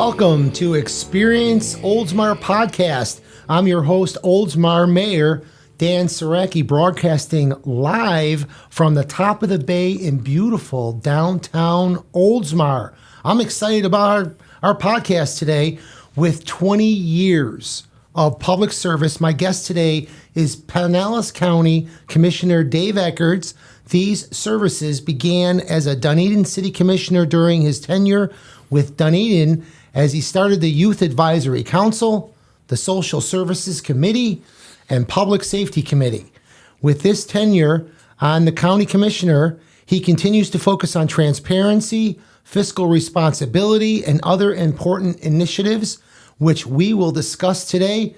Welcome to Experience Oldsmar Podcast. I'm your host, Oldsmar Mayor Dan Saracki, broadcasting live from the top of the bay in beautiful downtown Oldsmar. I'm excited about our podcast today. With 20 years of public service, my guest today is Pinellas County Commissioner Dave Eckerts. These services began as a Dunedin City Commissioner during his tenure with Dunedin as he started the Youth Advisory Council, the Social Services Committee, and Public Safety Committee. With this tenure on the County Commissioner, he continues to focus on transparency, fiscal responsibility, and other important initiatives, which we will discuss today.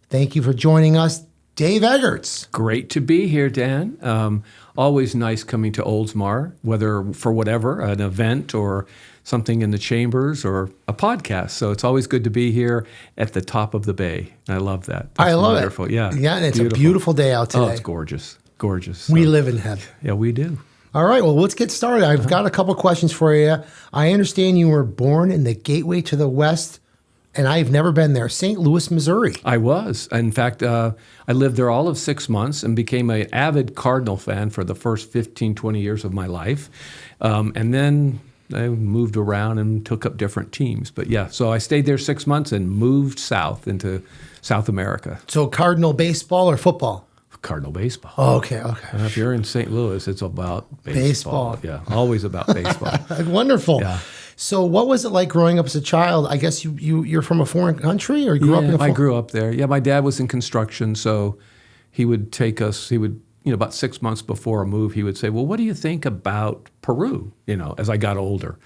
Thank you for joining us, Dave Eckerts. Great to be here, Dan. Always nice coming to Oldsmar, whether for whatever, an event or something in the chambers or a podcast. So it's always good to be here at the top of the bay. I love that. I love wonderful. it. Yeah. Yeah, and it's a beautiful day out today. Oh, it's gorgeous. Gorgeous. We live in heaven. Yeah, we do. All right, well, let's get started. I've got a couple questions for you. I understand you were born in the gateway to the West, and I've never been there, St. Louis, Missouri. I was. In fact, I lived there all of 6 months and became an avid Cardinal fan for the first 15, 20 years of my life. And then I moved around and took up different teams. But yeah, so I stayed there 6 months and moved south into South America. So Cardinal baseball or football? Cardinal baseball. Oh, okay. If you're in St. Louis, it's about baseball. Yeah, always about baseball. Wonderful. Yeah. So what was it like growing up as a child? I guess you're from a foreign country or you grew up in a I grew up there. Yeah, my dad was in construction, so he would take us, about 6 months before a move, he would say, well, what do you think about Peru, as I got older?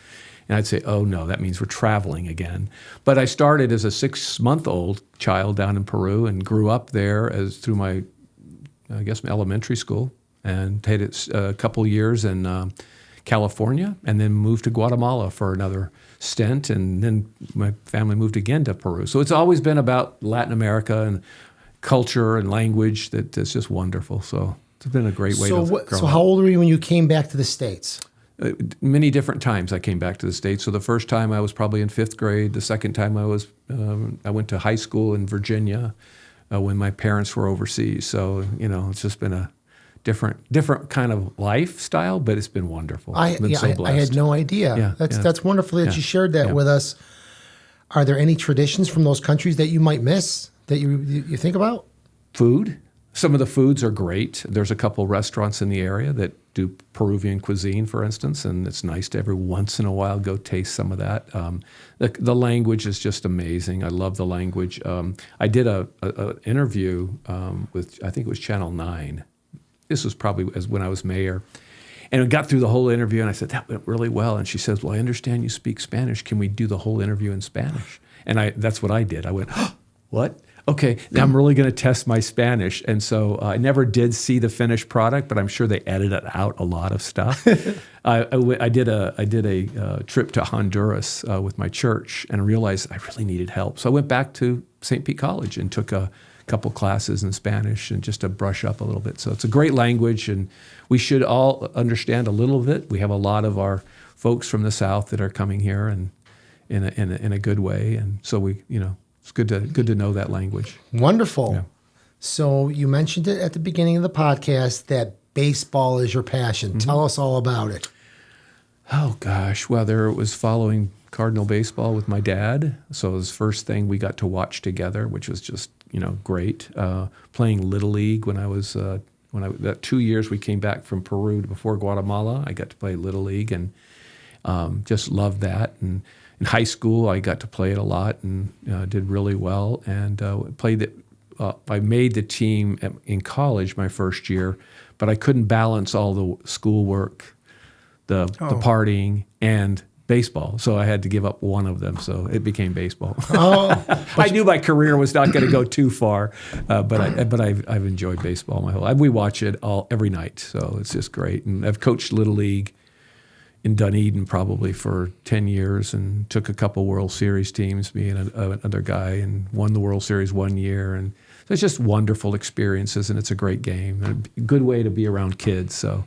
And I'd say, oh, no, that means we're traveling again. But I started as a 6-month-old child down in Peru and grew up there through my elementary school, and had a couple years in California, and then moved to Guatemala for another stint, and then my family moved again to Peru. So it's always been about Latin America and culture and language that's just wonderful. So it's been a great way to grow up. So how old were you when you came back to the States? Many different times I came back to the States. So the first time I was probably in 5th grade. The second time I went to high school in Virginia when my parents were overseas. So, it's just been a different kind of lifestyle, but it's been wonderful. I've been so blessed. I had no idea. Yeah, that's wonderful that you shared that with us. Are there any traditions from those countries that you might miss that you think about? Food. Some of the foods are great. There's a couple restaurants in the area that do Peruvian cuisine, for instance, and it's nice to every once in a while go taste some of that. The language is just amazing. I love the language. I did an interview with, I think it was Channel 9. This was probably when I was mayor. And we got through the whole interview, and I said, that went really well. And she says, well, I understand you speak Spanish. Can we do the whole interview in Spanish? And that's what I did. I went, oh, what? Okay, now I'm really going to test my Spanish. And so I never did see the finished product, but I'm sure they edited out a lot of stuff. I did a trip to Honduras with my church and realized I really needed help. So I went back to St. Pete College and took a couple classes in Spanish and just to brush up a little bit. So it's a great language, and we should all understand a little bit. We have a lot of our folks from the South that are coming here and in a good way. And so it's good to know that language. Wonderful. Yeah. So you mentioned it at the beginning of the podcast that baseball is your passion. Mm-hmm. Tell us all about it. Oh, gosh. Well, it was following Cardinal baseball with my dad. So it was the first thing we got to watch together, which was just, great. Playing Little League when I was, that 2 years we came back from Peru before Guatemala, I got to play Little League and just loved that. And in high school, I got to play it a lot and did really well, and played it. I made the team in college my first year, but I couldn't balance all the schoolwork, the partying, and baseball. So I had to give up one of them. So it became baseball. I knew my career was not going to go too far, but I've enjoyed baseball my whole life. We watch it every night, so it's just great. And I've coached Little League in Dunedin probably for 10 years and took a couple World Series teams, me and another guy, and won the World Series 1 year. And so it's just wonderful experiences, and it's a great game and a good way to be around kids. So,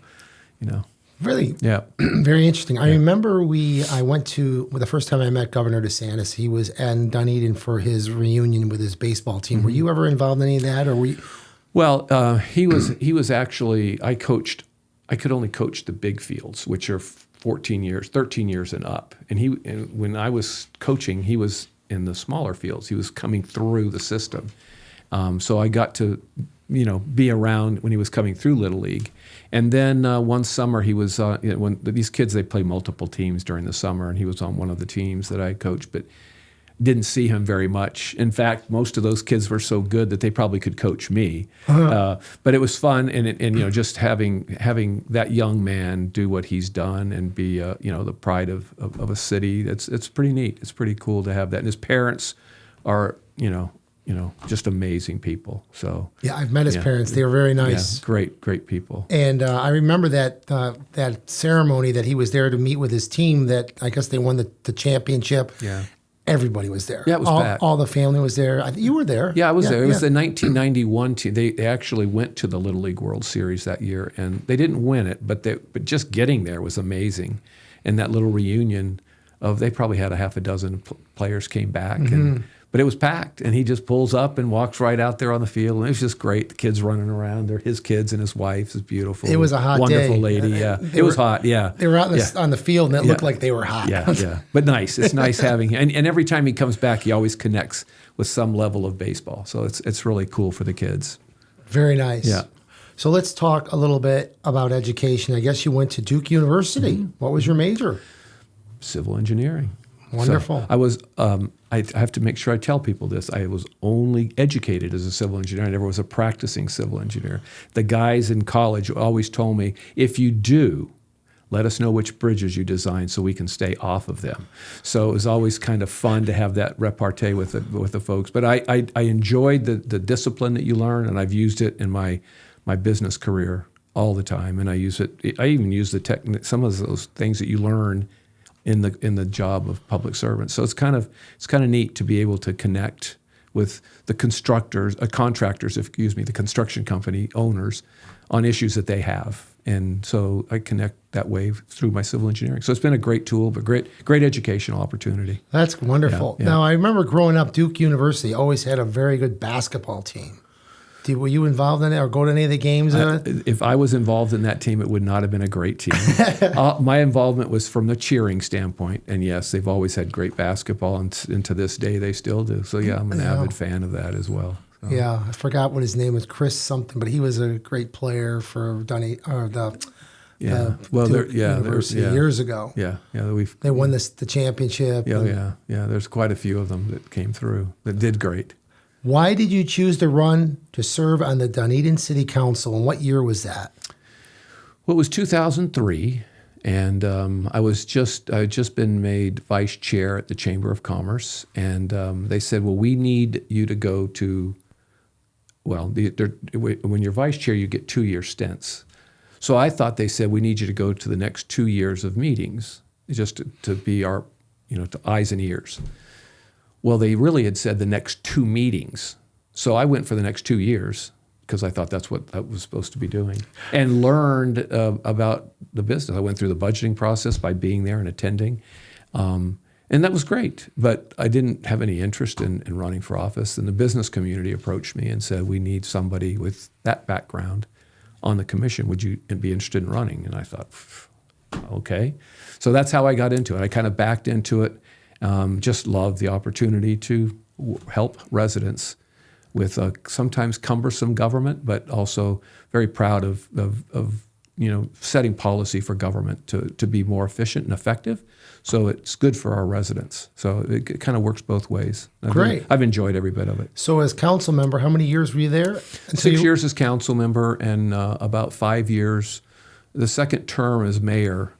Really, Yeah. very interesting. I remember I went to the first time I met Governor DeSantis. He was in Dunedin for his reunion with his baseball team. Were you ever involved in any of that, or were you? Well, he was actually, I could only coach the big fields, which are 13 years and up. And when I was coaching, he was in the smaller fields. He was coming through the system. So I got to, be around when he was coming through Little League. And then one summer he was, when these kids, they play multiple teams during the summer, and he was on one of the teams that I coached, but didn't see him very much. In fact, most of those kids were so good that they probably could coach me. But it was fun, and just having that young man do what he's done and be the pride of a city. It's pretty neat. It's pretty cool to have that. And his parents are just amazing people. So Yeah, I've met his parents. They were very nice. Yeah, great people. And I remember that ceremony that he was there to meet with his team. That I guess they won the championship. Yeah. Everybody was there. Yeah, it was packed. All the family was there. You were there. Yeah, I was there. It was the 1991 team. They actually went to the Little League World Series that year, and they didn't win it, but just getting there was amazing. And that little reunion they probably had a half a dozen players came back, but it was packed. And he just pulls up and walks right out there on the field, and it was just great. The kids running around. They're his kids and his wife is beautiful. It was a hot wonderful day. lady. Yeah, it was hot. Yeah, They were out on the field, and it looked like they were hot. Yeah. But nice. It's nice having him. And every time he comes back, he always connects with some level of baseball. So it's really cool for the kids. Very nice. Yeah. So let's talk a little bit about education. I guess you went to Duke University. What was your major? Civil engineering. Wonderful. So I was. I have to make sure I tell people this. I was only educated as a civil engineer. I never was a practicing civil engineer. The guys in college always told me, if you do, let us know which bridges you design so we can stay off of them. So it was always kind of fun to have that repartee with the folks. But I enjoyed the discipline that you learn, and I've used it in my business career all the time. And I use it. I even use some of those things that you learn in the job of public servant. So it's kind of neat to be able to connect with the contractors, the construction company owners on issues that they have. And so I connect that way through my civil engineering. So it's been a great tool, but great educational opportunity. That's wonderful. Yeah. Now, I remember growing up, Duke University always had a very good basketball team. Were you involved in it or go to any of the games? If I was involved in that team, it would not have been a great team. My involvement was from the cheering standpoint. And yes, they've always had great basketball, and to this day they still do. So yeah, I'm an avid fan of that as well. So. Yeah, I forgot what his name was, Chris something, but he was a great player for Duke University years ago. Yeah. They won the championship. Yeah. There's quite a few of them that came through that did great. Why did you choose to run to serve on the Dunedin City Council, and what year was that? Well, it was 2003, and I had just been made vice chair at the Chamber of Commerce, and they said, well, we need you to go to, when you're vice chair, you get 2-year stints. So I thought they said, we need you to go to the next 2 years of meetings, just to be our, to eyes and ears. Well, they really had said the next 2 meetings. So I went for the next 2 years because I thought that's what I was supposed to be doing, and learned about the business. I went through the budgeting process by being there and attending. And that was great, but I didn't have any interest in running for office. And the business community approached me and said, we need somebody with that background on the commission. Would you be interested in running? And I thought, okay. So that's how I got into it. I kind of backed into it. Just loved the opportunity to help residents with a sometimes cumbersome government, but also very proud of setting policy for government to be more efficient and effective. So it's good for our residents. So it kind of works both ways. Great. I've enjoyed every bit of it. So as council member, how many years were you there? 6 years as council member, and about 5 years. The second term as mayor,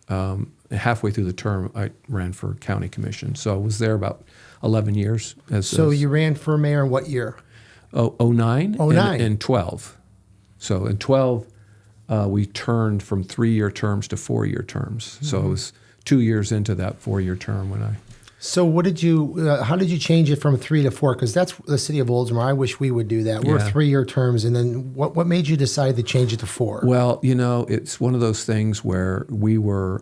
halfway through the term, I ran for county commission. So I was there about 11 years. You ran for mayor in what year? 09 09. and 12. So in 12, we turned from 3-year terms to 4-year terms. Mm-hmm. So it was 2 years into that 4-year term when I So what did you? How did you change it from 3 to 4? Because that's the city of Oldsmar. I wish we would do that. We're Yeah. 3-year terms, and then what made you decide to change it to 4? Well, it's one of those things where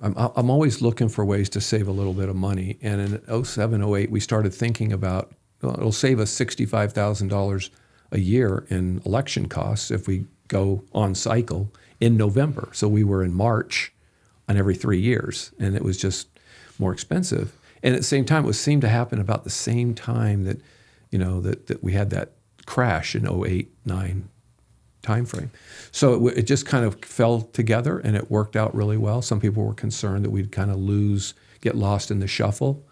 I'm always looking for ways to save a little bit of money. And in 07, 08, we started thinking about, well, it'll save us $65,000 a year in election costs if we go on cycle in November. So we were in March on every 3 years, and it was just more expensive. And at the same time, it seemed to happen about the same time that, that we had that crash in 08, 09 timeframe. So it just kind of fell together, and it worked out really well. Some people were concerned that we'd kind of get lost in the shuffle,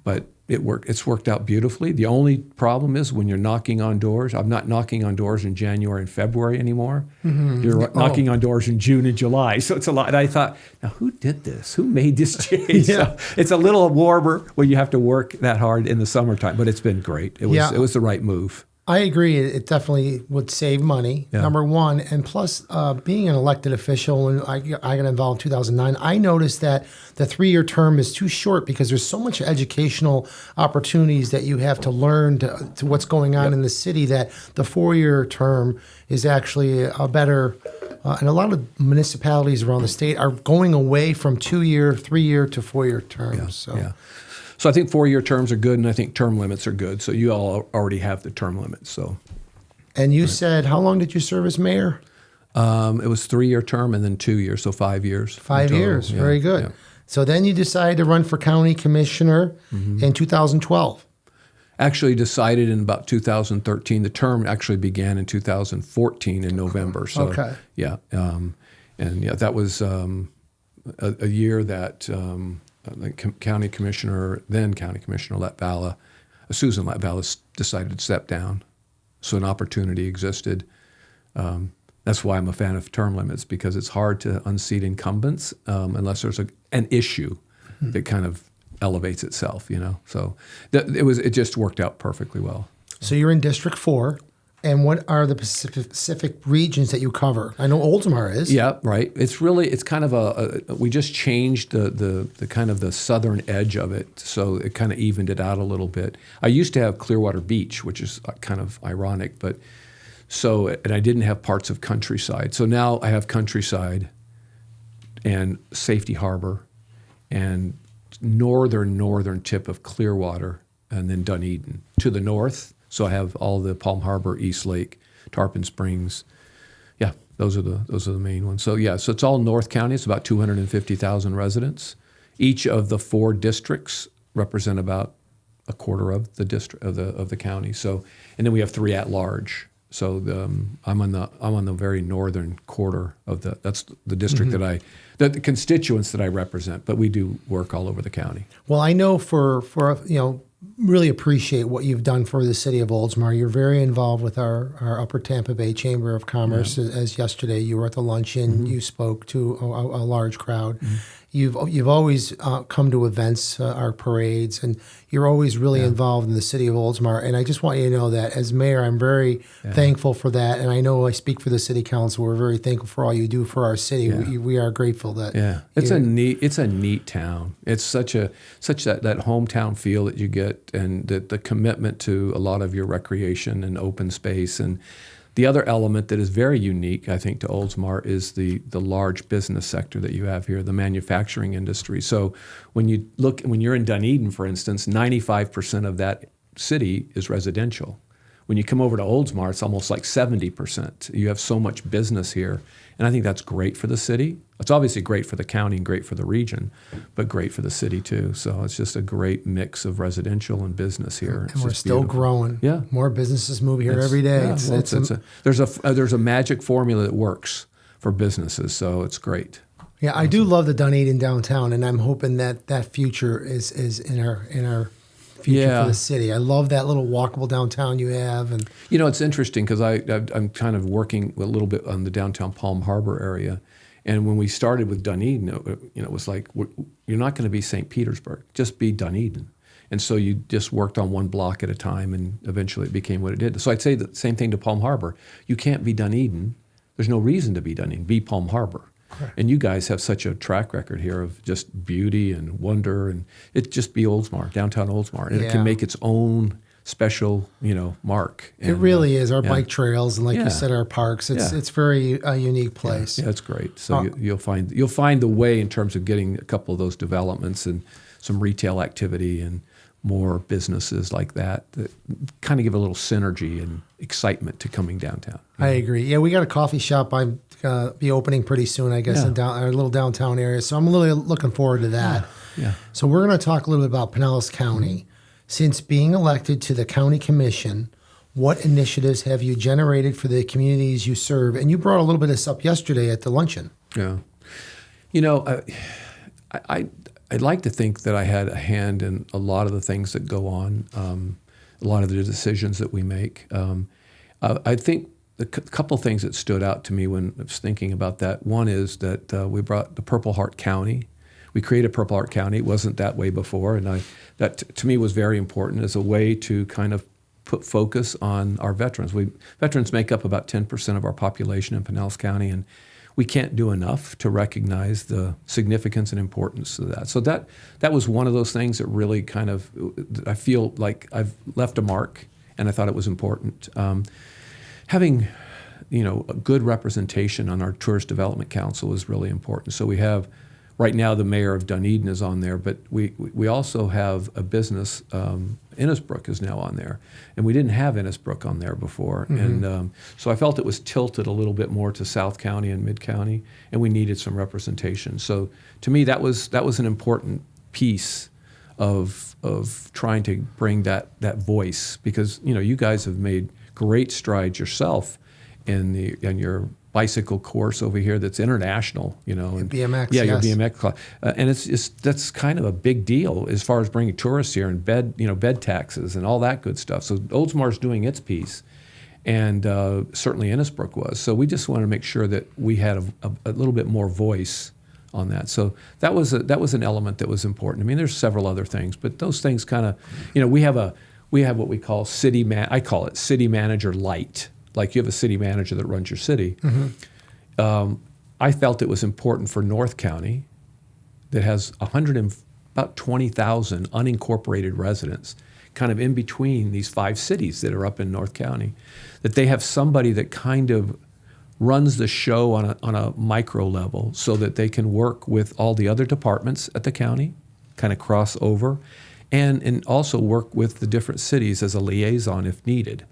but it's worked out beautifully. The only problem is when you're knocking on doors. I'm not knocking on doors in January and February anymore. You're knocking on doors in June and July. So it's a lot. And I thought, now who did this? Who made this change? Yeah. So it's a little warmer when you have to work that hard in the summertime, but it's been great. It was the right move. I agree. It definitely would save money, number one. And plus, being an elected official, and I got involved in 2009, I noticed that the 3-year term is too short because there's so much educational opportunities that you have to learn to what's going on in the city, that the 4-year term is actually a better, and a lot of municipalities around the state are going away from 2-year, 3-year to 4-year terms. So I think 4-year terms are good, and I think term limits are good. So you all already have the term limits. So, and you said, how long did you serve as mayor? It was 3-year term and then 2 years, so 5 years. 5 years, very good. Yeah. So then you decided to run for county commissioner in 2012. Actually decided in about 2013. The term actually began in 2014 in November. So, that was a year that. The county commissioner Susan Latvala decided to step down. So an opportunity existed. That's why I'm a fan of term limits, because it's hard to unseat incumbents unless there's an issue that kind of elevates itself, So it just worked out perfectly well. So you're in District 4. And what are the specific regions that you cover? I know Oldsmar is. Yeah, right. It's kind of we just changed the kind of the southern edge of it, so it kind of evened it out a little bit. I used to have Clearwater Beach, which is kind of ironic, and I didn't have parts of Countryside. So now I have Countryside and Safety Harbor and northern tip of Clearwater, and then Dunedin to the north. So I have all the Palm Harbor, East Lake, Tarpon Springs. Yeah, those are the main ones. So so it's all North County. It's about 250,000 residents. Each of the 4 districts represent about a quarter of the district of the county. So, and then we have 3 at large. So I'm on the very northern quarter of that's the district that the constituents that I represent. But we do work all over the county. Well, I know for really appreciate what you've done for the city of Oldsmar. You're very involved with our Upper Tampa Bay Chamber of Commerce. As yesterday, you were at the luncheon. You spoke to a large crowd. You've always come to events, our parades, and you're always really involved in the city of Oldsmar. And I just want you to know that as mayor, I'm very thankful for that. And I know I speak for the city council. We're very thankful for all you do for our city. Yeah. We are grateful that. Yeah, it's a neat town. It's such that hometown feel that you get, and the commitment to a lot of your recreation and open space. And the other element that is very unique, I think, to Oldsmar is the large business sector that you have here, the manufacturing industry. So when you're in Dunedin, for instance, 95% of that city is residential. When you come over to Oldsmar, it's almost like 70%. You have so much business here, and I think that's great for the city. It's obviously great for the county and great for the region, but great for the city too. So it's just a great mix of residential and business here. And we're still growing. Yeah, more businesses move here every day. There's a magic formula that works for businesses, so it's great. Yeah, I do love the Dunedin downtown, and I'm hoping that future is in our future for the city. I love that little walkable downtown you have, and it's interesting because I'm kind of working a little bit on the downtown Palm Harbor area, and when we started with Dunedin, it was like, you're not going to be St. Petersburg, just be Dunedin. And so you just worked on one block at a time, and eventually it became what it did. So I'd say the same thing to Palm Harbor. You can't be Dunedin. There's no reason to be Dunedin. Be Palm Harbor. And you guys have such a track record here of just beauty and wonder, and it just be Oldsmar, downtown Oldsmar, and it can make its own special, mark. It really is. Our yeah. bike trails and, like you said, our parks. It's very a unique place. Yeah, it's great. So you'll find the way in terms of getting a couple of those developments and some retail activity and more businesses like that kind of give a little synergy and excitement to coming downtown. I agree. Yeah, we got a coffee shop. I'm be opening pretty soon, I guess, in our little downtown area. So I'm really looking forward to that. Yeah. So we're going to talk a little bit about Pinellas County. Since being elected to the county commission, what initiatives have you generated for the communities you serve? And you brought a little bit of this up yesterday at the luncheon. Yeah. I'd like to think that I had a hand in a lot of the things that go on, a lot of the decisions that we make. I think a couple of things that stood out to me when I was thinking about that. One is that we brought the Purple Heart County. We created Purple Heart County. It wasn't that way before, and that to me was very important as a way to kind of put focus on our veterans. Veterans make up about 10% of our population in Pinellas County, and we can't do enough to recognize the significance and importance of that. So that was one of those things that really kind of, I feel like I've left a mark, and I thought it was important. Having, a good representation on our Tourist Development Council is really important. So we have, right now, the mayor of Dunedin is on there, but we also have a business, Innisbrook is now on there, and we didn't have Innisbrook on there before. Mm-hmm. And so I felt it was tilted a little bit more to South County and Mid County, and we needed some representation. So to me, that was an important piece of trying to bring that voice, because you guys have made great strides yourself in your bicycle course over here that's international, and BMX. Yeah, yes. Your BMX club, and that's kind of a big deal as far as bringing tourists here and bed taxes and all that good stuff. So Oldsmar's doing its piece, and certainly Innisbrook was. So we just wanted to make sure that we had a little bit more voice on that. So that was an element that was important. I mean, there's several other things, but those things kind of, we have what we call I call it city manager light. Like you have a city manager that runs your city. Mm-hmm. I felt it was important for North County, that has about 20,000 unincorporated residents, kind of in between these 5 cities that are up in North County, that they have somebody that kind of runs the show on a micro level, so that they can work with all the other departments at the county, kind of cross over, and also work with the different cities as a liaison if needed.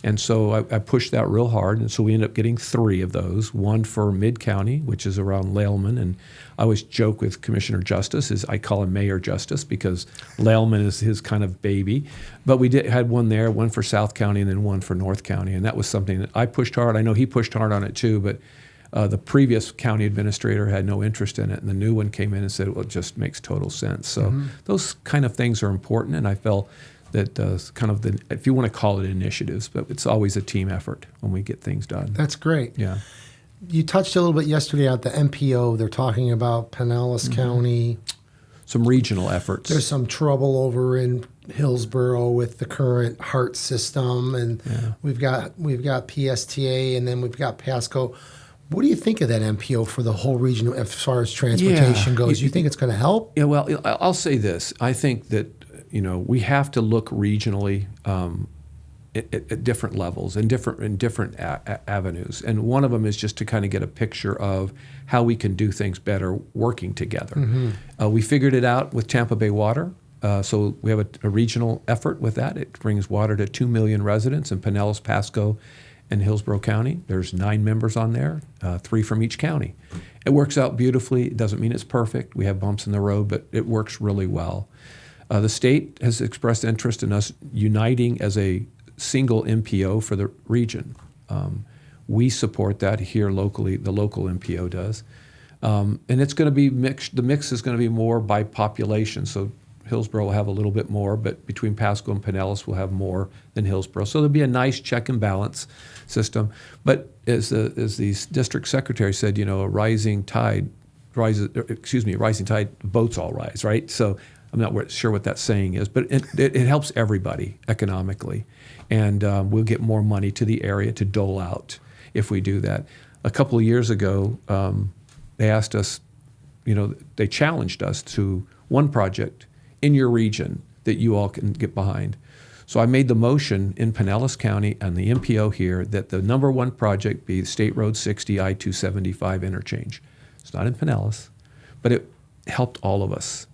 And so I pushed that real hard, and so we ended up getting 3 of those. One for Mid-County, which is around Lalman, and I always joke with Commissioner Justice, I call him Mayor Justice, because Lalman is his kind of baby. But we had one there, one for South County, and then one for North County, and that was something that I pushed hard. I know he pushed hard on it too, but the previous county administrator had no interest in it, and the new one came in and said, well, it just makes total sense. So those kind of things are important, and I felt that kind of if you want to call it initiatives, but it's always a team effort when we get things done. That's great. Yeah. You touched a little bit yesterday at the MPO. They're talking about Pinellas County. Some regional efforts. There's some trouble over in Hillsborough with the current HART system, and we've got PSTA, and then we've got Pasco. What do you think of that MPO for the whole region as far as transportation goes? You think it's going to help? Yeah, well, I'll say this. I think that we have to look regionally at different levels and different avenues. And one of them is just to kind of get a picture of how we can do things better working together. Mm-hmm. We figured it out with Tampa Bay Water. So we have a regional effort with that. It brings water to 2 million residents in Pinellas, Pasco, and Hillsborough County. There's 9 members on there, 3 from each county. It works out beautifully. It doesn't mean it's perfect. We have bumps in the road, but it works really well. The state has expressed interest in us uniting as a single MPO for the region. We support that here locally. The local MPO does. And it's going to be mixed. The mix is going to be more by population. So Hillsborough will have a little bit more, but between Pasco and Pinellas we'll have more than Hillsborough. So there'll be a nice check and balance system. But as the district secretary said, a rising tide, boats all rise, right? So I'm not sure what that saying is, but it helps everybody economically. And we'll get more money to the area to dole out if we do that. A couple of years ago, they asked us, they challenged us to one project in your region that you all can get behind. So I made the motion in Pinellas County and the MPO here that the number one project be State Road 60 I-275 interchange. It's not in Pinellas, but it helped all of us.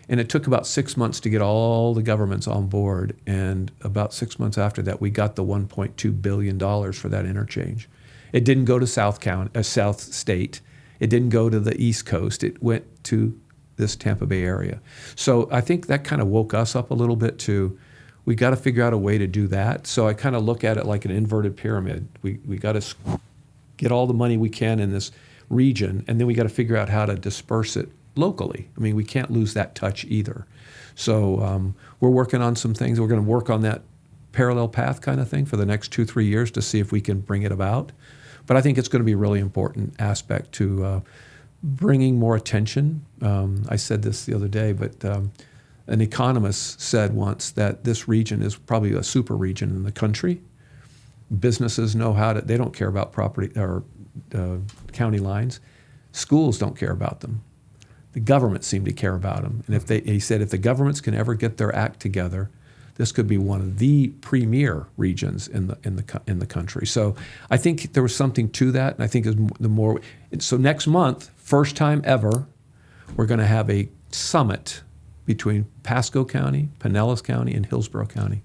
And it took about 6 months to get all the governments on board. And about 6 months after that, we got the $1.2 billion for that interchange. It didn't go to South State. It didn't go to the East Coast. It went to this Tampa Bay area. So I think that kind of woke us up a little bit too. We got to figure out a way to do that. So I kind of look at it like an inverted pyramid. We got to get all the money we can in this region, and then we got to figure out how to disperse it locally. I mean, we can't lose that touch either. So we're working on some things. We're going to work on that parallel path kind of thing for the next 2-3 years to see if we can bring it about. But I think it's going to be a really important aspect to bringing more attention. I said this the other day, but an economist said once that this region is probably a super region in the country. Businesses know they don't care about property or county lines. Schools don't care about them. The governments seem to care about them. And he said, if the governments can ever get their act together, this could be one of the premier regions in the country. So I think there was something to that. And I think so next month, first time ever, we're going to have a summit between Pasco County, Pinellas County, and Hillsborough County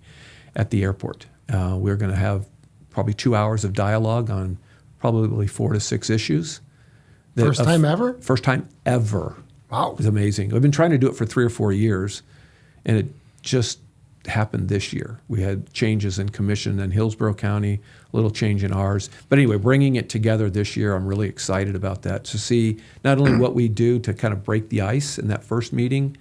at the airport. We're going to have probably 2 hours of dialogue on probably 4 to 6 issues. First time ever? First time ever. Wow. It's amazing. I've been trying to do it for 3 or 4 years, and it just happened this year. We had changes in commission in Hillsborough County, a little change in ours. But anyway, bringing it together this year, I'm really excited about that, to see not only what we do to kind of break the ice in that first meeting,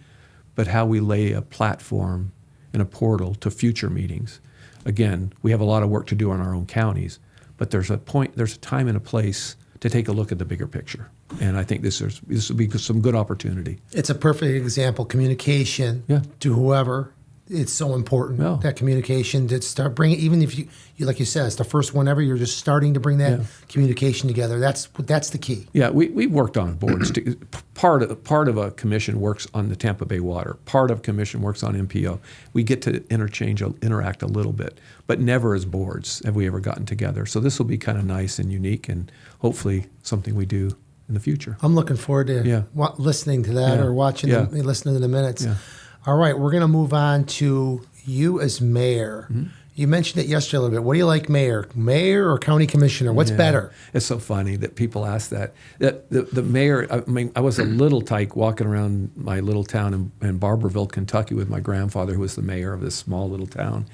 but how we lay a platform and a portal to future meetings. Again, we have a lot of work to do in our own counties, but there's a time and a place to take a look at the bigger picture. And I think this will be some good opportunity. It's a perfect example. Communication to whoever. It's so important, that communication, to start bringing, even if you like you said, it's the first one ever, you're just starting to bring that communication together. That's the key. Yeah, we've worked on boards. Part of a commission works on the Tampa Bay water. Part of commission works on MPO. We get to interact a little bit, but never as boards have we ever gotten together. So this will be kind of nice and unique, and hopefully something we do in the future. I'm looking forward to listening to that or watching listening to the minutes. Yeah. All right, we're going to move on to you as mayor. Mm-hmm. You mentioned it yesterday a little bit. What do you like, mayor or county commissioner? What's better? It's so funny that people ask that. The mayor, I was a little tyke walking around my little town in Barberville, Kentucky with my grandfather, who was the mayor of this small little town.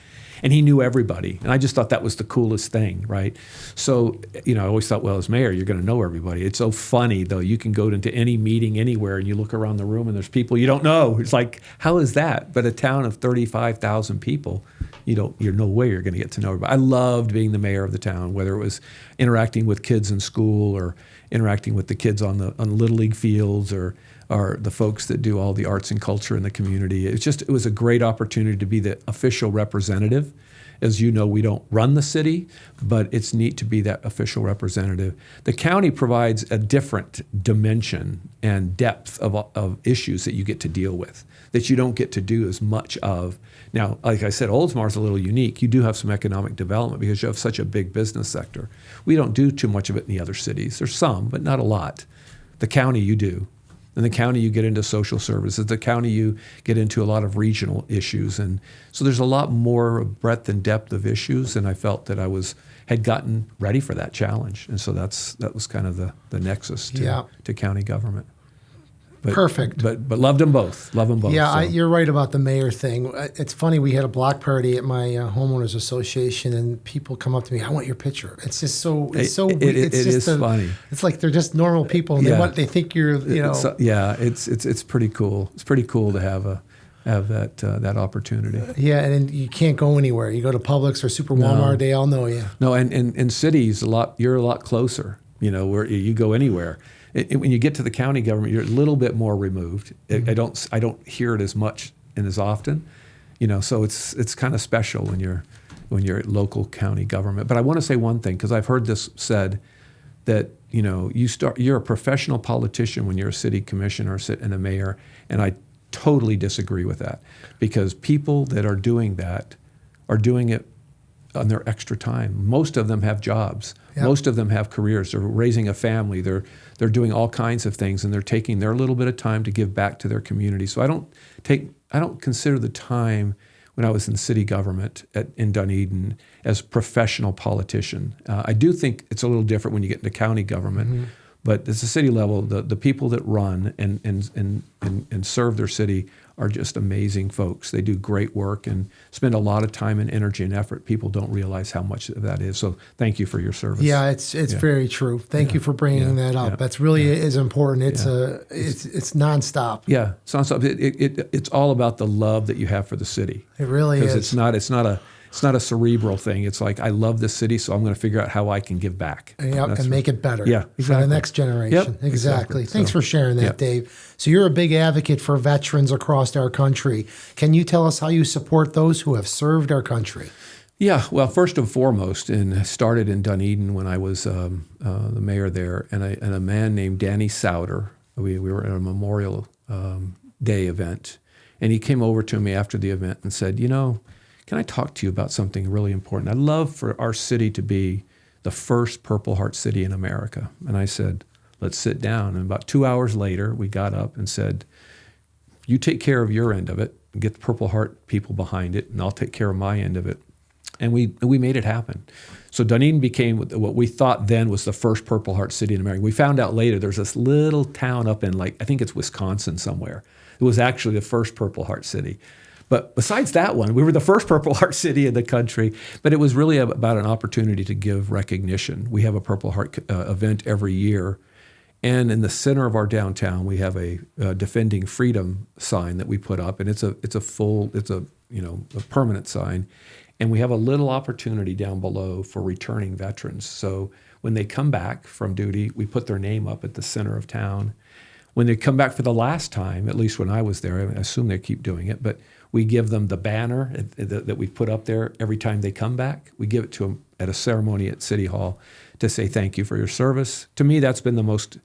And he knew everybody. And I just thought that was the coolest thing, right? So, I always thought, well, as mayor, you're going to know everybody. It's so funny, though. You can go into any meeting anywhere and you look around the room and there's people you don't know. It's like, how is that? But a town of 35,000 people, you're no way you're going to get to know everybody. I loved being the mayor of the town, whether it was interacting with kids in school or interacting with the kids on Little League fields or the folks that do all the arts and culture in the community. It was a great opportunity to be the official representative. As you know, we don't run the city, but it's neat to be that official representative. The county provides a different dimension and depth of issues that you get to deal with that you don't get to do as much of. Now, like I said, Oldsmar's a little unique. You do have some economic development because you have such a big business sector. We don't do too much of it in the other cities. There's some, but not a lot. The county, you do. In the county, you get into social services. The county, you get into a lot of regional issues. And so there's a lot more breadth and depth of issues, and I felt that I had gotten ready for that challenge. And so that was kind of the nexus to county government. Perfect. But loved them both. Yeah, so. You're right about the mayor thing. It's funny, we had a block party at my homeowners association, and people come up to me, I want your picture. It's just so it is funny. It's like they're just normal people, and they think you're, It's pretty cool. It's pretty cool to have that opportunity. Yeah, and you can't go anywhere. You go to Publix or Super Walmart, they all know you. No, and in cities, you're a lot closer, where you go anywhere. When you get to the county government, you're a little bit more removed. I don't hear it as much and as often, So it's kind of special when you're at local county government. But I want to say one thing, because I've heard this said that, you're a professional politician when you're a city commissioner and a mayor, and I totally disagree with that, because people that are doing that are doing it on their extra time. Most of them have jobs. Yep. Most of them have careers. They're raising a family. They're doing all kinds of things, and they're taking their little bit of time to give back to their community. So I don't consider the time when I was in city government in Dunedin as professional politician. I do think it's a little different when you get into county government, but at the city level, the people that run and serve their city are just amazing folks. They do great work and spend a lot of time and energy and effort. People don't realize how much of that is. So thank you for your service. Yeah, it's very true. Thank you for bringing that up. That's really is important. It's it's nonstop. Yeah, it's nonstop. It's all about the love that you have for the city. It really is. Because it's not a cerebral thing. It's like, I love this city, so I'm going to figure out how I can give back. And make it better. Yeah, exactly. For the next generation. Yep, exactly. Thanks for sharing that, yep. Dave. So you're a big advocate for veterans across our country. Can you tell us how you support those who have served our country? Yeah, well, first and foremost, and started in Dunedin when I was the mayor there, and a man named Danny Souter. We were at a Memorial Day event, and he came over to me after the event and said, can I talk to you about something really important? I'd love for our city to be the first Purple Heart city in America. And I said, let's sit down. And about 2 hours later, we got up and said, you take care of your end of it and get the Purple Heart people behind it, and I'll take care of my end of it. And we made it happen. So Dunedin became what we thought then was the first Purple Heart city in America. We found out later there's this little town up in, I think it's Wisconsin somewhere. It was actually the first Purple Heart city. But besides that one, we were the first Purple Heart city in the country. But it was really about an opportunity to give recognition. We have a Purple Heart event every year. And in the center of our downtown, we have a Defending Freedom sign that we put up. And it's a permanent sign. And we have a little opportunity down below for returning veterans. So when they come back from duty, we put their name up at the center of town. When they come back for the last time, at least when I was there, I assume they keep doing it, but we give them the banner that we put up there every time they come back. We give it to them at a ceremony at City Hall to say thank you for your service. To me, that's been the most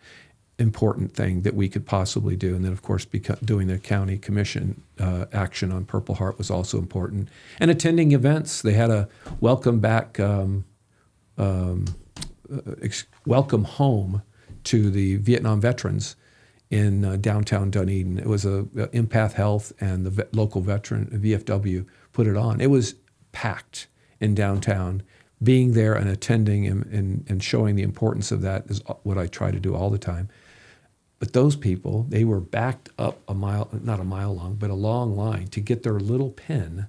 important thing that we could possibly do. And then, of course, doing the county commission action on Purple Heart was also important. And attending events. They had a welcome back, welcome home to the Vietnam veterans in downtown Dunedin. It was Empath Health and the local veteran, VFW, put it on. It was packed in downtown. Being there and attending and showing the importance of that is what I try to do all the time. But those people, they were backed up not a mile long, but a long line to get their little pin,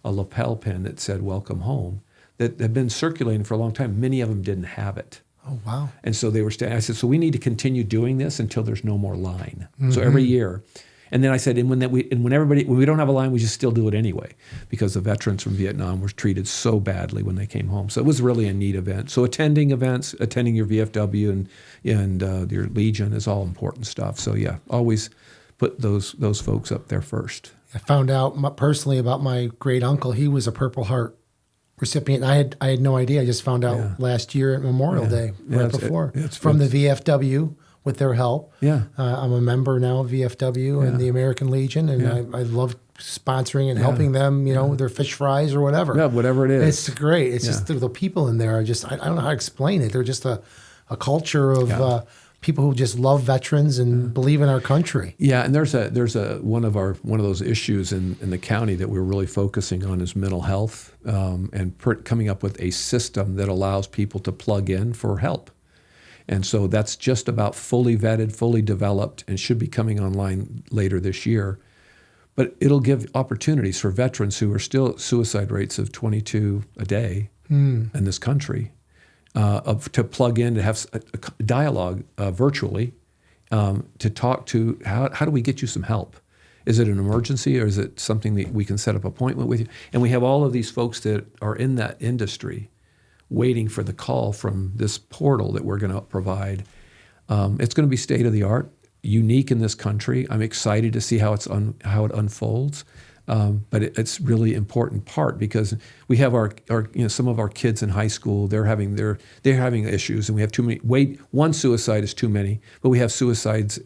a lapel pin that said welcome home, that had been circulating for a long time. Many of them didn't have it. Oh, wow. And so they were standing. I said, so we need to continue doing this until there's no more line. Mm-hmm. So every year. And then I said, when we don't have a line, we just still do it anyway, because the veterans from Vietnam were treated so badly when they came home. So it was really a neat event. So attending events, attending your VFW and your Legion is all important stuff. So yeah, always put those folks up there first. I found out personally about my great uncle. He was a Purple Heart recipient. I had no idea. I just found out last year at Memorial Day, right before, from the VFW with their help. Yeah, I'm a member now of VFW and the American Legion, and I love sponsoring and helping them, with their fish fries or whatever. Yeah, whatever it is. It's great. It's just the people in there are just, I don't know how to explain it. They're just a culture of people who just love veterans and believe in our country. Yeah, and there's one of those issues in the county that we're really focusing on is mental health, and coming up with a system that allows people to plug in for help. And so that's just about fully vetted, fully developed, and should be coming online later this year. But it'll give opportunities for veterans who are still suicide rates of 22 a day in this country, to plug in, to have a dialogue virtually, to talk to how do we get you some help? Is it an emergency, or is it something that we can set up an appointment with you? And we have all of these folks that are in that industry waiting for the call from this portal that we're going to provide. It's going to be state of the art, unique in this country. I'm excited to see how it unfolds. But it's really important part because we have our some of our kids in high school, they're having issues, and we have too many. One suicide is too many, but we have suicides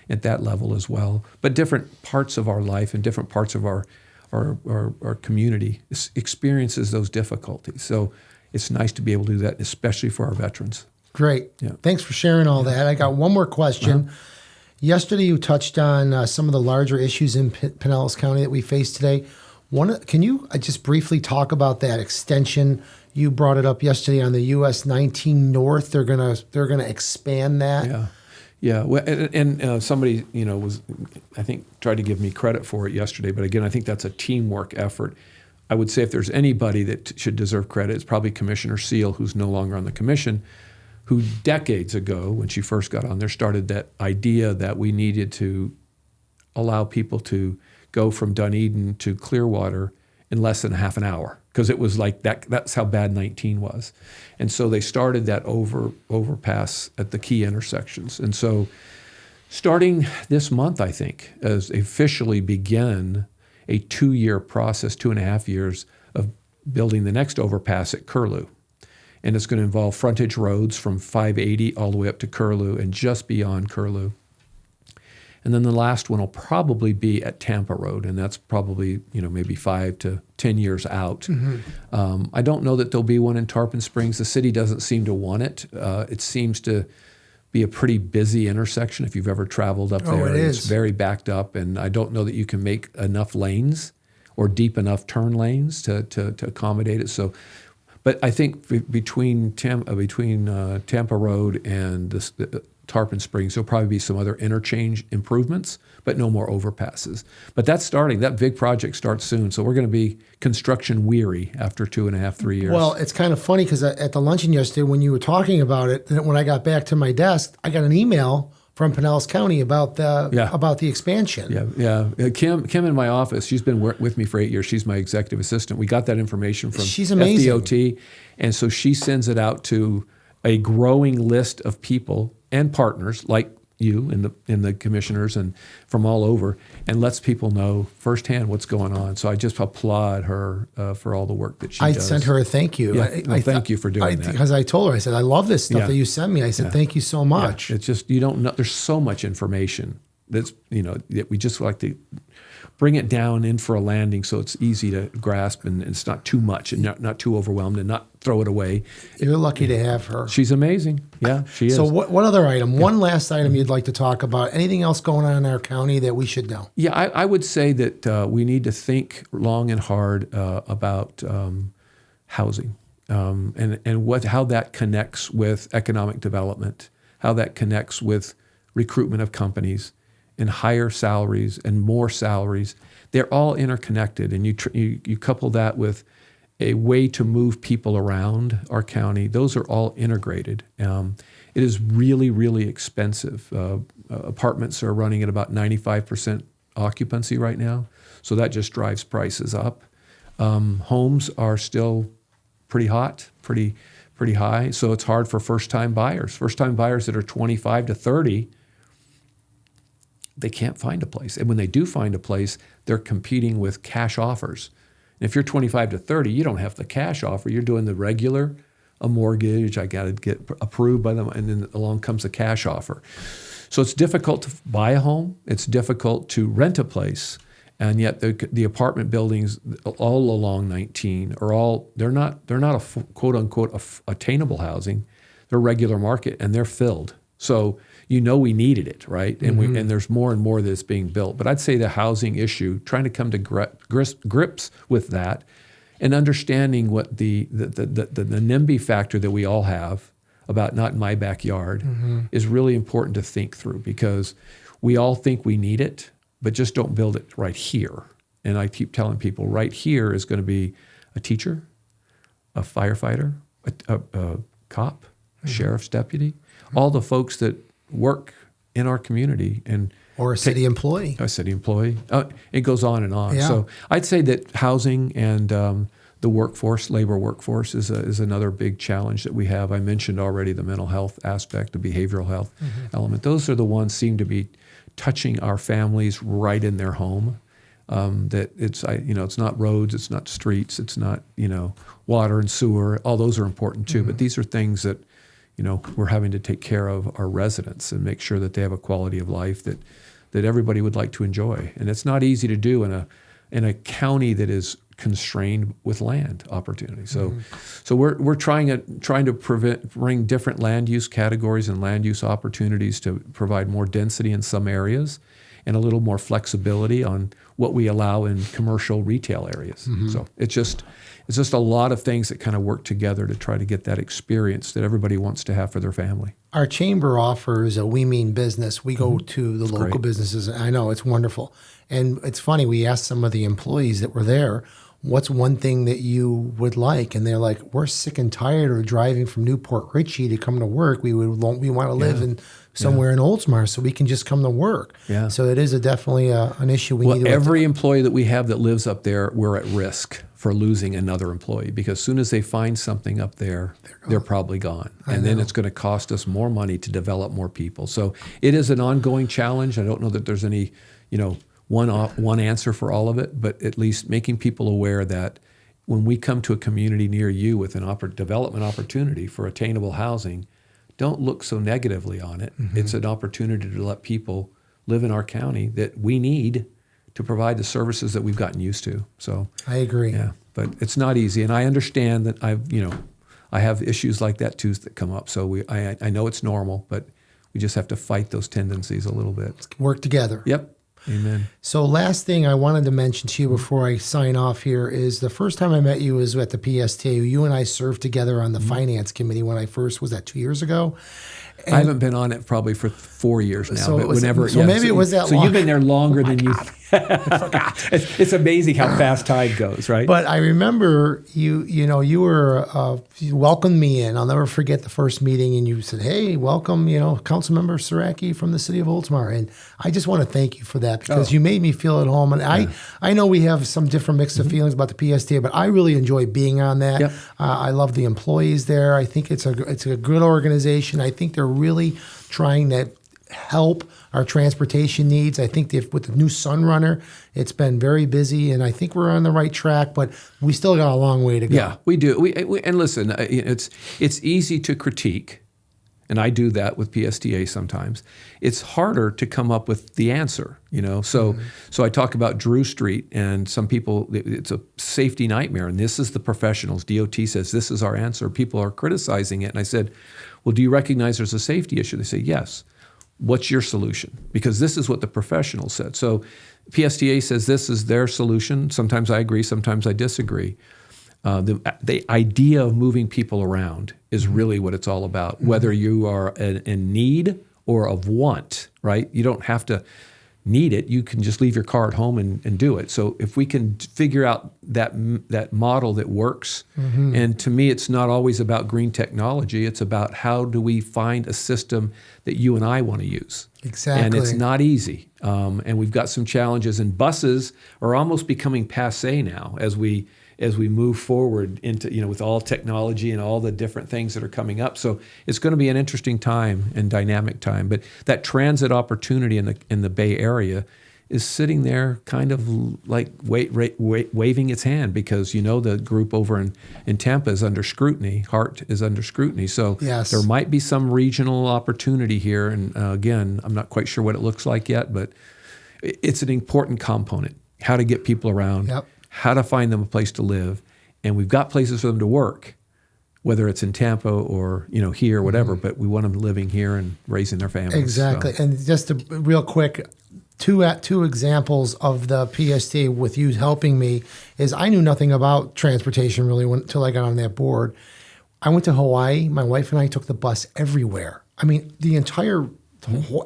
at that level as well. But different parts of our life and different parts of our community experiences those difficulties. So it's nice to be able to do that, especially for our veterans. Great. Yeah. Thanks for sharing all that. I got one more question. Yesterday, you touched on some of the larger issues in Pinellas County that we face today. Can you just briefly talk about that extension? You brought it up yesterday on the US 19 North. They're gonna expand that. Yeah. Well, and somebody was, I think, tried to give me credit for it yesterday. But again, I think that's a teamwork effort. I would say if there's anybody that should deserve credit, it's probably Commissioner Seal, who's no longer on the commission, who decades ago, when she first got on there, started that idea that we needed to allow people to go from Dunedin to Clearwater in less than half an hour, because it was like that. That's how bad 19 was. And so they started that overpass at the key intersections. And so starting this month, I think, as officially begin a 2-year process, 2.5 years of building the next overpass at Curlew. And it's going to involve frontage roads from 580 all the way up to Curlew and just beyond Curlew. And then the last one will probably be at Tampa Road, and that's probably maybe 5 to 10 years out. I don't know that there'll be one in Tarpon Springs. The city doesn't seem to want it. It seems to be a pretty busy intersection if you've ever traveled up there. It's very backed up, and I don't know that you can make enough lanes or deep enough turn lanes to accommodate it. So. But I think between Tampa Road and the Tarpon Springs, there'll probably be some other interchange improvements, but no more overpasses. But that's starting. That big project starts soon. So we're going to be construction weary after 2.5, 3 years. Well, it's kind of funny because at the luncheon yesterday, when you were talking about it, when I got back to my desk, I got an email from Pinellas County about the expansion. Yeah. Kim in my office, she's been with me for 8 years. She's my executive assistant. We got that information from She's amazing. FDOT, and so she sends it out to a growing list of people and partners like you and the commissioners and from all over, and lets people know firsthand what's going on. So I just applaud her for all the work that she does. I sent her a thank you. Thank you for doing that. Because I told her, I said, I love this stuff that you sent me. I said, thank you so much. Yeah. It's just, you don't know, there's so much information that's, that we just like to bring it down in for a landing so it's easy to grasp and it's not too much and not too overwhelmed and not throw it away. You're lucky to have her. She's amazing. Yeah, she is. So what other item? One last item you'd like to talk about? Anything else going on in our county that we should know? Yeah, I would say that we need to think long and hard about housing and how that connects with economic development, how that connects with recruitment of companies and higher salaries and more salaries. They're all interconnected, and you couple that with a way to move people around our county. Those are all integrated. It is really, really expensive. Apartments are running at about 95% occupancy right now, so that just drives prices up. Homes are still pretty hot, pretty high, so it's hard for first-time buyers. First-time buyers that are 25 to 30, they can't find a place. And when they do find a place, they're competing with cash offers. And if you're 25 to 30, you don't have the cash offer. You're doing the regular, a mortgage, I got to get approved by them, and then along comes the cash offer. So it's difficult to buy a home. It's difficult to rent a place. And yet the apartment buildings all along 19 they're not a quote unquote attainable housing. They're regular market and they're filled. So we needed it, right? And and there's more and more that's being built. But I'd say the housing issue, trying to come to grips with that, and understanding what the NIMBY factor that we all have about not in my backyard is really important to think through, because we all think we need it, but just don't build it right here. And I keep telling people, right here is going to be a teacher, a firefighter, a cop, a sheriff's deputy, all the folks that work in our community, or a city employee. It goes on and on. Yeah. So I'd say that housing and the labor workforce is another big challenge that we have. I mentioned already the mental health aspect, the behavioral health element. Those are the ones seem to be touching our families right in their home. that it's not roads, it's not streets, it's not, water and sewer. All those are important too, but these are things that, we're having to take care of our residents and make sure that they have a quality of life that everybody would like to enjoy. And it's not easy to do in a county that is constrained with land opportunity. So we're trying to bring different land use categories and land use opportunities to provide more density in some areas and a little more flexibility on what we allow in commercial retail areas. So it's just a lot of things that kind of work together to try to get that experience that everybody wants to have for their family. Our chamber offers a We Mean Business. We go to the local businesses. I know, it's wonderful. And it's funny, we asked some of the employees that were there, what's one thing that you would like? And they're like, we're sick and tired of driving from Newport Richey to come to work. We want to live in somewhere in Oldsmar so we can just come to work. Yeah. So it is definitely an issue we need to every employee that we have that lives up there, we're at risk for losing another employee because as soon as they find something up there, they're probably gone. And then it's going to cost us more money to develop more people. So it is an ongoing challenge. I don't know that there's any, one answer for all of it, but at least making people aware that when we come to a community near you with an development opportunity for attainable housing, don't look so negatively on it. It's an opportunity to let people live in our county that we need to provide the services that we've gotten used to. So I agree. Yeah, but it's not easy, and I understand that I have issues like that too that come up. So I know it's normal, but we just have to fight those tendencies a little bit. Let's work together. Yep. Amen. So last thing I wanted to mention to you before I sign off here is the first time I met you was at the PSTU. You and I served together on the finance committee when I first was that 2 years ago. And I haven't been on it probably for 4 years now. So but whenever, maybe it was that long. So you've been there longer than you. I forgot. It's amazing how fast time goes, right? But I remember you welcomed me in. I'll never forget the first meeting, and you said, "Hey, welcome, Councilmember Saracki from the city of Oldsmar." And I just want to thank you for that because you made me feel at home. And I know we have some different mix of feelings about the PSTA, but I really enjoy being on that. Yep. I love the employees there. I think it's a good organization. I think they're really trying to help our transportation needs. I think with the new Sunrunner, it's been very busy, and I think we're on the right track, but we still got a long way to go. Yeah, we do. And listen, it's easy to critique, and I do that with PSTA sometimes. It's harder to come up with the answer, So I talk about Drew Street, and some people, it's a safety nightmare, and this is the professionals. DOT says this is our answer. People are criticizing it, and I said, well, do you recognize there's a safety issue? They say, yes. What's your solution? Because this is what the professionals said. So PSTA says this is their solution. Sometimes I agree, sometimes I disagree. The idea of moving people around is really what it's all about, whether you are in need or of want, right? You don't have to need it. You can just leave your car at home and do it. So if we can figure out that model that works, and to me, it's not always about green technology. It's about how do we find a system that you and I want to use. Exactly. And it's not easy. And we've got some challenges, and buses are almost becoming passé now as we move forward into, with all technology and all the different things that are coming up. So it's going to be an interesting time and dynamic time. But that transit opportunity in the Bay Area is sitting there kind of like waving its hand because, the group over in Tampa is under scrutiny. HART is under scrutiny. So there might be some regional opportunity here. And again, I'm not quite sure what it looks like yet, but it's an important component, how to get people around. Yep. How to find them a place to live, and we've got places for them to work, whether it's in Tampa or here or whatever. But we want them living here and raising their families. Exactly. So. And just real quick, two examples of the PST with you helping me is I knew nothing about transportation really until I got on that board. I went to Hawaii. My wife and I took the bus everywhere. I mean,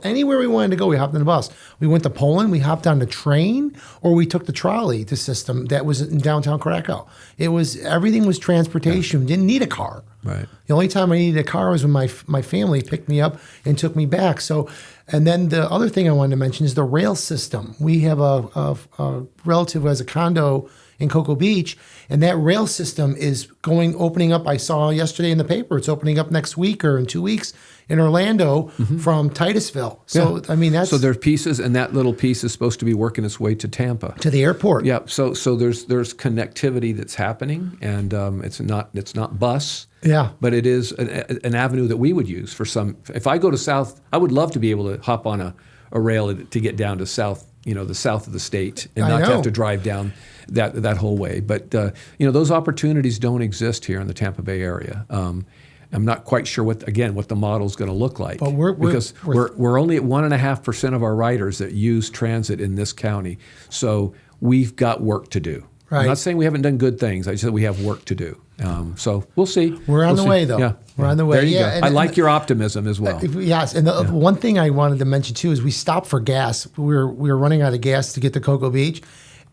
anywhere we wanted to go, we hopped on the bus. We went to Poland, we hopped on the train, or we took the trolley, the system that was in downtown Krakow. Everything was transportation. We didn't need a car. Right. The only time I needed a car was when my family picked me up and took me back. So, and then the other thing I wanted to mention is the rail system. We have a relative who has a condo in Cocoa Beach. And that rail system is opening up. I saw yesterday in the paper, it's opening up next week or in 2 weeks in Orlando from Titusville. So, I mean, that's... So there's pieces, and that little piece is supposed to be working its way to Tampa. To the airport. Yeah, so there's connectivity that's happening, and it's not bus. Yeah. But it is an avenue that we would use for some. If I go to South, I would love to be able to hop on a rail to get down to South, the south of the state, and not to have to drive down that whole way. But those opportunities don't exist here in the Tampa Bay area. I'm not quite sure what the model is going to look like. But we're only at 1.5% of our riders that use transit in this county, so we've got work to do. Right. I'm not saying we haven't done good things. I just said we have work to do. So we'll see. We're on the way, though. Yeah. We're on the way. There you go. And I like your optimism as well. Yes, and the one thing I wanted to mention too is we stopped for gas. We were running out of gas to get to Cocoa Beach,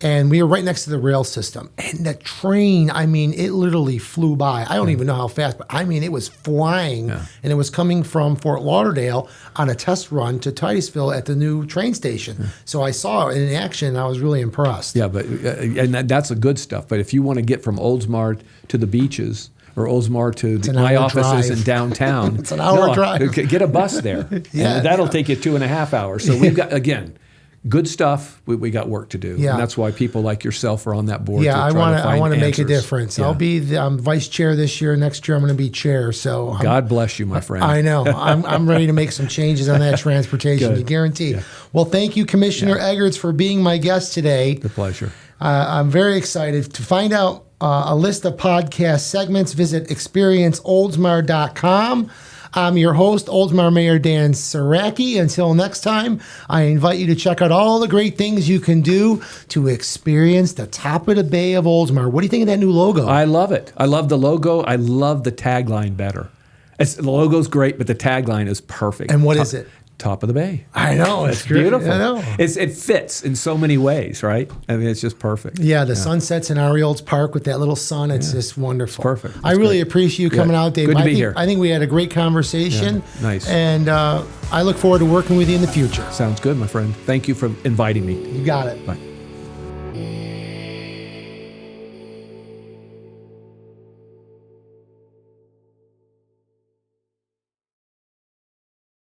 and we were right next to the rail system. And the train, I mean, it literally flew by. I don't even know how fast, but I mean, it was flying, and it was coming from Fort Lauderdale on a test run to Titusville at the new train station. So I saw it in action, and I was really impressed. Yeah, but and that's the good stuff. But if you want to get from Oldsmar to the beaches, or Oldsmar to my offices in downtown, it's an hour drive. Get a bus there. Yeah, and that'll take you 2.5 hours. So we've got, again, good stuff. We got work to do. Yeah. And that's why people like yourself are on that board. Yeah, I want to make a answers. difference. Yeah. I'll be vice chair this year. Next year, I'm going to be chair. So God bless you, my friend. I know. I'm ready to make some changes on that transportation. You guarantee. Yeah. Well, thank you, Commissioner Eggerts, for being my guest today. The pleasure. I'm very excited. To find out a list of podcast segments, visit experienceoldsmar.com. I'm your host, Oldsmar Mayor Dan Saracki. Until next time, I invite you to check out all the great things you can do to experience the top of the Bay of Oldsmar. What do you think of that new logo? I love it. I love the logo. I love the tagline better. The logo's great, but the tagline is perfect. And what is it? Top of the Bay. I know. It's beautiful. I know. It fits in so many ways, right? I mean, it's just perfect. Yeah, the sunsets in Ariel's Park with that little sun. It's just wonderful. It's perfect. I really appreciate you coming out, Dave. Good to be here. I think we had a great conversation. Yeah, nice. And I look forward to working with you in the future. Sounds good, my friend. Thank you for inviting me. You got it. Bye.